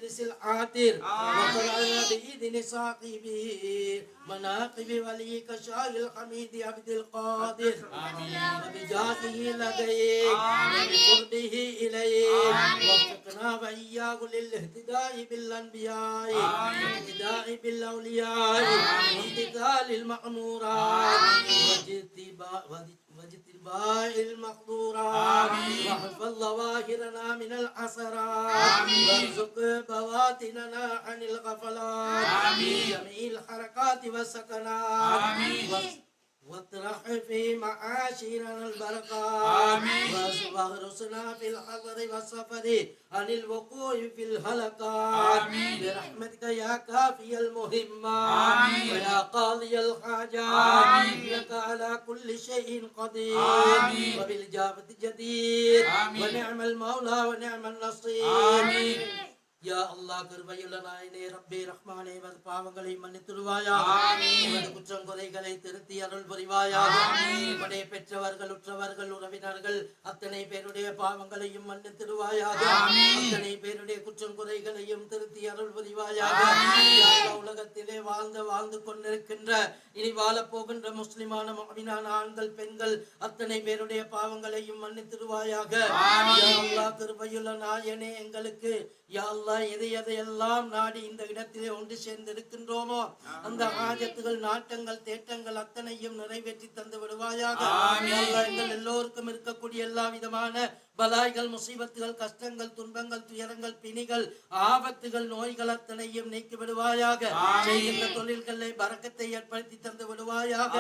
المجلس العاطر وقرأنا بإذن صاحبه مناقب وليك شاه الحميد عبد القادر وبجاهه لديه وبقربه إليه وفقنا وإياه للاهتداء بالأنبياء والاهتداء بالأولياء وامتثال المأمورات واجتناب المقدورات واحفظ ظواهرنا من العثرات وارزق بواطننا عن الغفلات جميع الحركات والسكنات واطرح في معاشرنا البركات واحرسنا في الحضر والسفر عن الوقوع في الهلكات برحمتك يا كافي المهمات ويا قاضي الحاجات انك على كل شيء قدير وبالجابة جدير ونعم المولى ونعم النصير யா அல்லாஹ் கிருபையுள்ள நாயனே ரப்பே ரஹ்மானே எமது பாவங்களை மன்னித்திடுவாயாக எமது குற்றம் குறைகளை திருத்தி அருள் புரிவாயாக உம்முடைய பெற்றவர்கள் உற்றவர்கள் உறவினர்கள் அத்தனை பேருடைய பாவங்களையும் மன்னித்திடுவாயாக அத்தனை பேருடைய குற்றம் குறைகளையும் திருத்தி அருள் புரிவாயாக உலகத்திலே வாழ்ந்து கொண்டிருக்கின்ற இனி வாழப் போகின்ற முஸ்லிமான முஃமினான ஆண்கள் பெண்கள் அத்தனை பேருடைய பாவங்களையும் மன்னித்திடுவாயாக யா அல்லாஹ் கிருபையுள்ள நாயனே எங்களுக்கு யா அல்லாஹ் எதையெல்லாம் நாடி இந்த இடத்திலே ஒன்று சேர்ந்து இருக்கின்றோமோ அந்த ஆஜத்துகள் நாட்டங்கள் தேட்டங்கள் அத்தனையும் நிறைவேற்றி தந்து விடுவாயாக எங்கள் எல்லோருக்கும் இருக்கக்கூடிய எல்லா விதமான பலாய்கள் முசீபத்துகள் கஷ்டங்கள் துன்பங்கள் துயரங்கள் பிணிகள் ஆபத்துகள் நோய்கள் அத்தனையும் நீக்கி விடுவாயாக செய்கின்ற தொழில்களை பரக்கத்தை ஏற்படுத்தி தந்து விடுவாயாக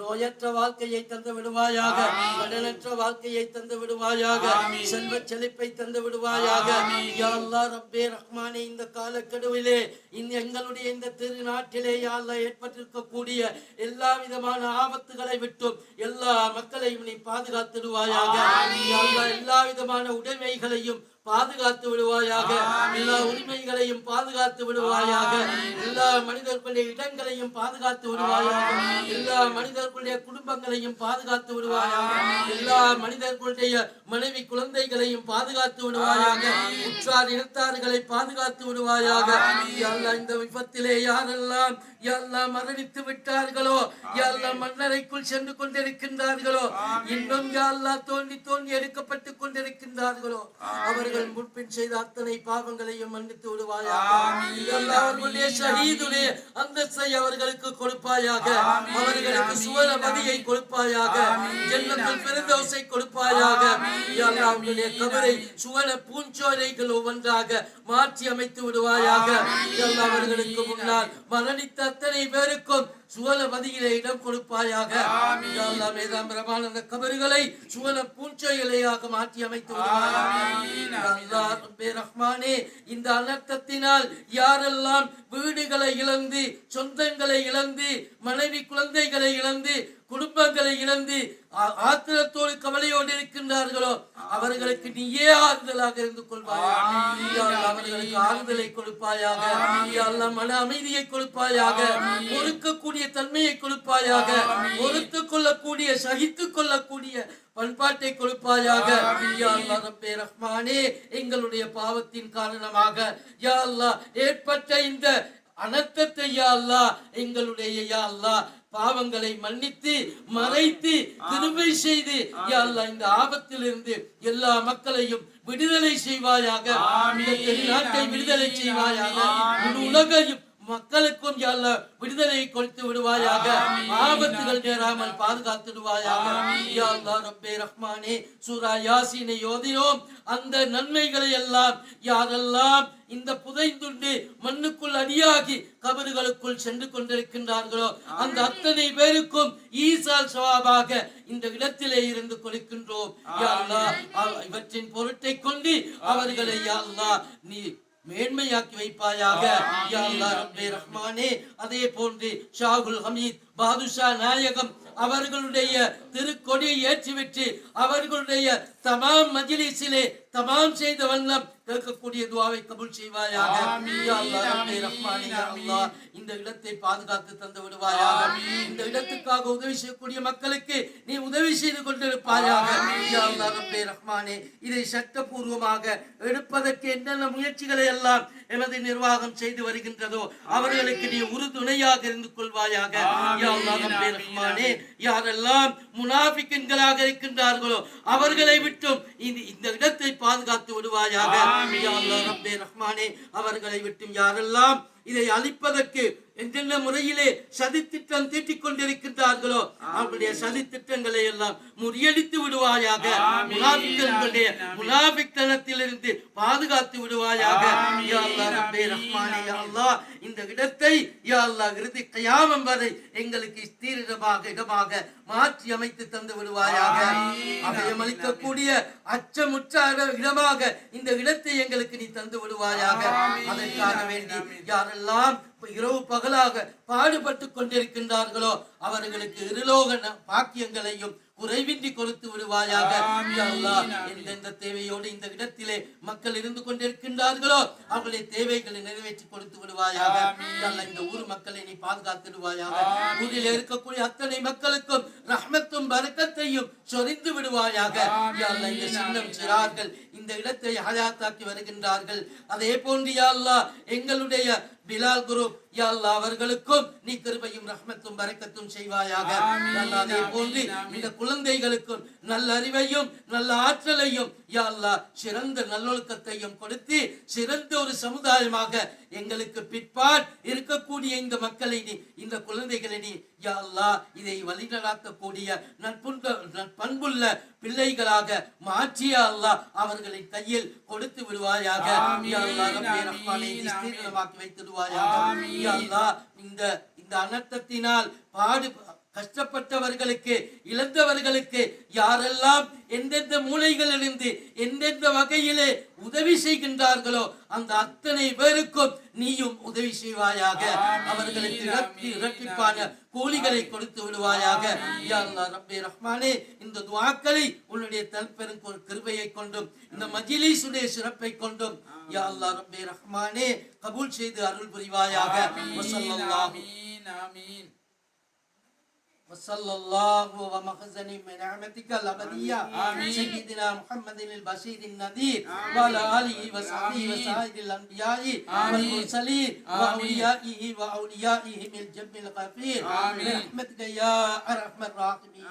நோயற்ற வாழ்க்கையை தந்து விடுவாயாக கடனற்ற வாழ்க்கையை தந்து விடுவாயாக செல்வ செழிப்பை தந்து விடுவாயாக யா அல்லாஹ் ரப்பே ரஹ்மானே இந்த காலக்கெடுவிலே எங்களுடைய இந்த திருநாட்டிலே யா அல்லாஹ் ஏற்பட்டிருக்கக்கூடிய எல்லா விதமான ஆபத்துகளை விட்டும் எல்லா மக்களையும் நீ பாதுகாத்திடுவாயாக எல்லா விதமான உடைமைகளையும் பாதுகாத்து விடுவாயாக எல்லா உரிமைகளையும் பாதுகாத்து விடுவாயாக எல்லா மனிதர்களுடைய இடங்களையும் பாதுகாத்து விடுவாயாக எல்லா மனிதர்களுடைய குடும்பங்களையும் பாதுகாத்து விடுவாயாக எல்லா மனிதர்களுடைய மனைவி குழந்தைகளையும் பாதுகாத்து விடுவாயாக உற்றார் இனத்தார்களை பாதுகாத்து விடுவாயாக இந்த விபத்திலே யாரெல்லாம் மரணித்து விட்டார்களோ யாரெல்லாம் மண்ணறைக்குள் சென்று கொண்டிருக்கின்றார்களோ இன்னும் யாரெல்லாம் தோண்டி எடுக்கப்பட்டுக் கொண்டிருக்கின்றார்களோ அவர்கள் முன்பின் செய்த அத்தனை பாவங்களையும் மன்னித்து விடுவாயாக அவர்களுடைய ஷஹீதுடைய அந்தஸ்தை அவர்களுக்கு கொடுப்பாயாக அவர்களுக்கு சுவனபதியை கொடுப்பாயாக ஜன்னத்துல் ஃபிர்தௌஸை கொடுப்பாயாக யா அல்லாஹ் அவர்களுடைய கபரை சுவன பூஞ்சோலைகள் ஒவ்வொன்றாக மாற்றி அமைத்து விடுவாயாக யா அல்லாஹ் அவர்களுக்கு முன்னால் மரணித்த அத்தனை பேருக்கும் சுவனபதியிலே இடம் கொடுப்பாயாக யா அல்லாஹ் மேதாம்பரமான அந்த கபறுகளை சுவன பூஞ்சோலையாக மாற்றி அமைத்து விடுவாயாக ரஹ்மானே இந்த அனர்த்தத்தினால் யாரெல்லாம் வீடுகளை இழந்து சொந்தங்களை இழந்து மனைவி குழந்தைகளை இழந்து குடும்பங்களை இழந்து ஆத்திரத்தோடு கவலையோடு இருக்கின்றார்களோ அவர்களுக்கு நீயே ஆறுதலாக இருந்து கொள்வாயாக அவர்களுக்கு ஆறுதலை கொடுப்பாயாக மன அமைதியை கொடுப்பாயாக பொறுக்கக்கூடிய தன்மையை கொடுப்பாயாக பொறுத்துக் கொள்ளக்கூடிய சகித்துக் கொள்ளக்கூடிய பண்பாட்டை கொடுப்பாயாக யா அல்லாஹ் ரப்பே ரஹ்மானே எங்களுடைய பாவத்தின் காரணமாக யா அல்லாஹ் ஏற்பட்ட இந்த அனர்த்தத்தை யா அல்லாஹ் எங்களுடைய யா அல்லாஹ் பாவங்களை மன்னித்து மறைத்து கிருபை செய்து யா அல்லாஹ் இந்த ஆபத்திலிருந்து எல்லா மக்களையும் விடுதலை செய்வாயாக இந்த நாட்டை விடுதலை செய்வாயாக உலகையும் மக்களுக்கும் யா அல்லாஹ் விடுதலை கொடுத்து விடுவாயாக ஆபத்துகள் நேராமல் பாதுகாத்துடுவாயாக யா அல்லாஹ் ரப்பே ரஹ்மானே சூரா யாசீனை ஓதினோம் அந்த நன்மைகளை எல்லாம் யாரெல்லாம் இந்த புதைந்துண்டு மண்ணுக்குள் அடியாகி கபறுகளுக்குள் சென்று கொண்டிருக்கின்றார்களோ அந்த அத்தனை பேருக்கும் ஈசால் சவாபாக இந்த இடத்திலே இருந்து கொடுக்கின்றோம் யா அல்லாஹ் இவற்றின் பொருட்டை கொண்டு அவர்களை யா அல்லாஹ் நீ மேன்மையாக்கி வைப்பாயாக யா அல்லாஹ் ரப்பே ரஹ்மானே அதே போன்று ஷாகுல் ஹமீத் பாதுஷா நாயகம் அவர்களுடைய திருக்கொடியை ஏற்றிவிட்டு அவர்களுடைய தமாம் மஜ்லிஸிலே தமாம் செய்த வண்ணம் கேட்கக்கூடிய துஆவை கபூல் செய்வாயாக. யா அல்லாஹ் ரப்பே ரஹ்மானே, யா அல்லாஹ் இந்த இடத்தை பாதுகாத்து தந்து விடுவாயாக. இந்த இடத்துக்காக உதவி செய்யக்கூடிய மக்களுக்கு நீ உதவி செய்து கொண்டிருப்பாயாக. யா அல்லாஹ் ரப்பே ரஹ்மானே, இதை சட்டபூர்வமாக எடுப்பதற்கு என்னென்ன முயற்சிகளை எல்லாம் எமது நிர்வாகம் செய்து வருகின்றதோ அவர்களுக்கு நீ உறுதுணையாக இருந்து கொள்வாயாக. யா அல்லாஹ் ரப்பே ரஹ்மானே, யாரெல்லாம் முனாஃபிக்குகளாக இருக்கின்றார்களோ அவர்களை விட்டும் இந்த இடத்தை பாதுகாத்து விடுவாயாக. யா அல்லாஹ் ரப்பே ரஹ்மானே, அவர்களை விட்டும் யாரெல்லாம் இதை அழிப்பதற்கு எந்தெந்த முறையிலே சதித்திட்டம் தீட்டிக் கொண்டிருக்கின்றார்களோ அவருடைய சதித்திட்டங்களை எல்லாம் முறியடித்து விடுவாயாக. முனாஃபிக்தனத்திலிருந்து பாதுகாத்து விடுவாயாக. யா அல்லாஹ் ரப்பே ரஹ்மானே, யா அல்லாஹ் இந்த இடத்தை யா அல்லாஹ் இறுதி கியாமம் வரை எங்களுக்கு இடமாக மாற்றி அமைத்து தந்து விடுவாயாக. அபயமளிக்கக்கூடிய அச்சமுற்ற இடமாக இந்த இடத்தை எங்களுக்கு நீ தந்து விடுவாயாக. அதற்காக வேண்டி யாரெல்லாம் இரவு பகலாக பாடுபட்டு கொண்டிருக்கின்றார்களோ அவர்களுக்கு இருலோக பாக்கியங்களையும் குறைவின்றி கொடுத்து விடுவாயாக. எந்தெந்த தேவையோடு இந்த இடத்திலே மக்கள் இருந்து கொண்டிருக்கின்றார்களோ அவர்களுடைய தேவைகளை நிறைவேற்றி கொடுத்து விடுவாயாக. இந்த ஊர் மக்களை நீ பாதுகாத்துடுவாயாக. ஊரில் இருக்கக்கூடிய அத்தனை மக்களுக்கும் ரஹ்மத்தும் பரக்கத்தையும் சொரிந்து விடுவாயாக. இந்த சின்னம் சிறார்கள் இந்த இடத்தை ஹயாத்தாக்கி வருகின்றார்கள். அதே போன்று யா அல்லாஹ் எங்களுடைய பிலால் குரு யா அல்லாஹ் அவர்களுக்கும் நீ கிருபையும் ரஹ்மத்தும் பரக்கத்தும் செய்வாயாக. அதே போன்று இந்த குழந்தைகளுக்கும் நல்ல அறிவையும் நல்ல ஆற்றலையும் யா அல்லாஹ் சிறந்த நல்லொழுக்கத்தையும் கொடுத்து சிறந்த ஒரு சமுதாயமாக எங்களுக்கு பிற்பாடு இருக்கக்கூடிய இந்த மக்களை நீ இந்த குழந்தைகளை நீ யா அல்லாஹ் இதை வழிநடாத்தக்கூடிய நற்பண்புள்ள பிள்ளைகளாக மாற்றிய அல்லாஹ் அவர்களின் கையில் கொடுத்து விடுவாயாக. யா அல்லாஹ் ரப்பே ரஹ்மானே, ஸ்திரமாக்கி வைத்திடுவாயாக. யா அல்லாஹ் இந்த அனர்த்தத்தினால் கஷ்டப்பட்டவர்களுக்கு இழந்தவர்களுக்கு யாரெல்லாம் எந்தெந்த மூலைகளிலிருந்து எந்தெந்த வகையிலே உதவி செய்கின்றார்களோ அந்த அத்தனை பேருக்கும் நீயும் உதவி செய்வாயாக. அவர்களுக்கு இரட்டிப்பான கூலிகளை கொடுத்து விடுவாயாக. யா அல்லாஹ் ரப்பே ரஹ்மானே, இந்த துஆக்களை உன்னுடைய தல்பெரும் கிருபையை கொண்டும் இந்த மஜ்லிஸுடைய சிறப்பை கொண்டும் யா அல்லாஹ் ரப்பே ரஹ்மானே கபூல் செய்து அருள் புரிவாயாக. வஸல்லல்லாஹு ஆமீன். وصلى الله ومخزن من نعمتك الأبدية سيدنا محمد البشير النذير وعلى آله وصحبه وسائر الأنبياء والمرسلين وأوليائه وأوليائهم الجم الغفير برحمتك يا أرحم الراحمين.